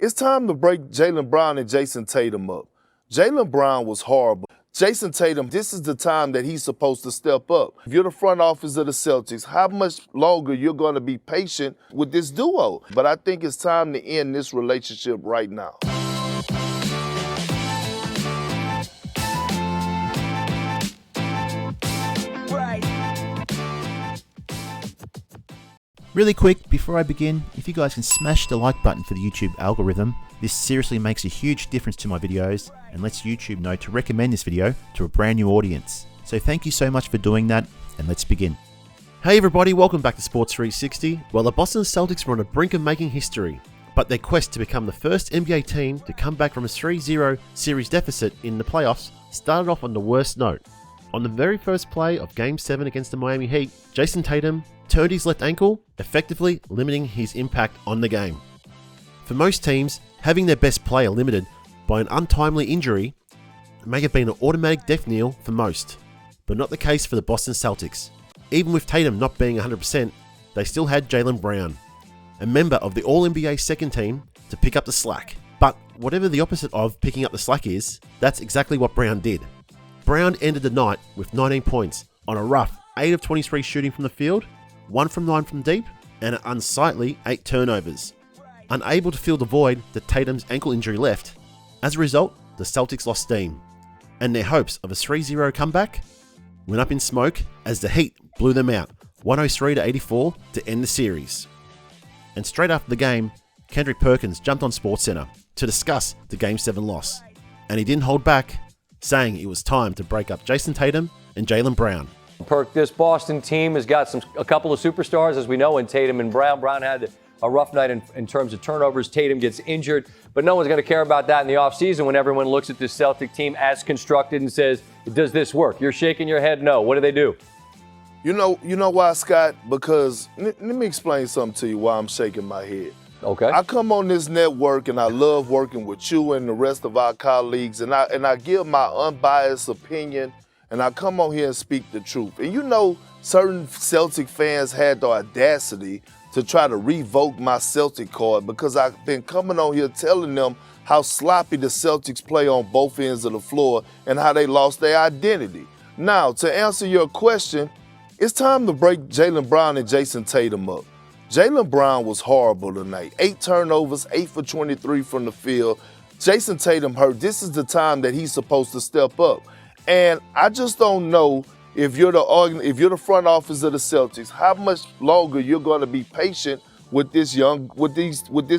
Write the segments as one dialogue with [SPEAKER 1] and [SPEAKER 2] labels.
[SPEAKER 1] It's time to break Jaylen Brown and Jayson Tatum up. Jaylen Brown was horrible. Jayson Tatum, this is the time that he's supposed to step up. If you're the front office of the Celtics, how much longer you're going to be patient with this duo? But I think it's time to end this relationship right now.
[SPEAKER 2] Really quick, before I begin, if you guys can smash the like button for the YouTube algorithm, this seriously makes a huge difference to my videos and lets YouTube know to recommend this video to a brand new audience. So thank you so much for doing that, and let's begin. Hey everybody, welcome back to Sports 360. Well, the Boston Celtics were on the brink of making history, but their quest to become the first NBA team to come back from a 3-0 series deficit in the playoffs started off on the worst note. On the very first play of Game 7 against the Miami Heat, Jayson Tatum turned his left ankle, effectively limiting his impact on the game. For most teams, having their best player limited by an untimely injury may have been an automatic death knell for most, but not the case for the Boston Celtics. Even with Tatum not being 100%, they still had Jaylen Brown, a member of the All-NBA second team, to pick up the slack. But whatever the opposite of picking up the slack is, that's exactly what Brown did. Brown ended the night with 19 points on a rough 8 of 23 shooting from the field, 1 from 9 from deep, and an unsightly 8 turnovers. Unable to fill the void that Tatum's ankle injury left, as a result, the Celtics lost steam, and their hopes of a 3-0 comeback went up in smoke as the Heat blew them out 103-84 to end the series. And straight after the game, Kendrick Perkins jumped on SportsCenter to discuss the Game 7 loss, and he didn't hold back, saying it was time to break up Jayson Tatum and Jaylen Brown.
[SPEAKER 3] Perk, this Boston team has got a couple of superstars, as we know, in Tatum and Brown. Brown had a rough night in terms of turnovers. Tatum gets injured, but no one's going to care about that in the offseason when everyone looks at this Celtic team as constructed and says, does this work? You're shaking your head no. What do?
[SPEAKER 1] You know why, Scott? Because let me explain something to you why I'm shaking my head.
[SPEAKER 3] Okay.
[SPEAKER 1] I come on this network and I love working with you and the rest of our colleagues, and I give my unbiased opinion, and I come on here and speak the truth. And you know, certain Celtic fans had the audacity to try to revoke my Celtic card because I've been coming on here telling them how sloppy the Celtics play on both ends of the floor and how they lost their identity. Now, to answer your question, it's time to break Jaylen Brown and Jayson Tatum up. Jaylen Brown was horrible tonight. 8 turnovers, 8 for 23 from the field. Jayson Tatum hurt. This is the time that he's supposed to step up. And I just don't know if you're the front office of the Celtics, how much longer you're going to be patient with this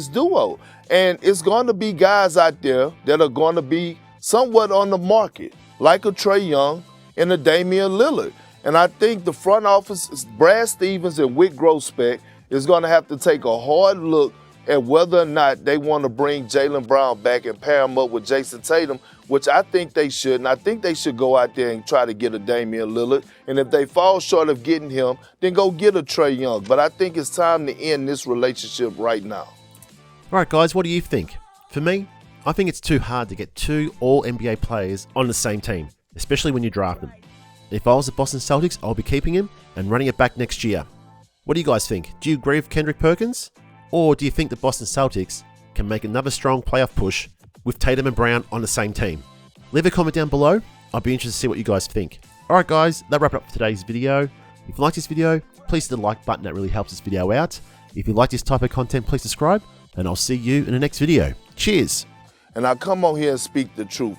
[SPEAKER 1] duo. And it's going to be guys out there that are going to be somewhat on the market, like a Trae Young and a Damian Lillard. And I think the front office, Brad Stevens and Wyc Grousbeck, is going to have to take a hard look at whether or not they want to bring Jaylen Brown back and pair him up with Jayson Tatum, which I think they should. And I think they should go out there and try to get a Damian Lillard. And if they fall short of getting him, then go get a Trae Young. But I think it's time to end this relationship right now.
[SPEAKER 2] All right, guys, what do you think? For me, I think it's too hard to get 2 All-NBA players on the same team, especially when you draft them. If I was the Boston Celtics, I'll be keeping him and running it back next year. What do you guys think? Do you agree with Kendrick Perkins? Or do you think the Boston Celtics can make another strong playoff push with Tatum and Brown on the same team? Leave a comment down below. I'll be interested to see what you guys think. Alright guys, that wraps up for today's video. If you like this video, please hit the like button. That really helps this video out. If you like this type of content, please subscribe. And I'll see you in the next video. Cheers!
[SPEAKER 1] And I come on here and speak the truth.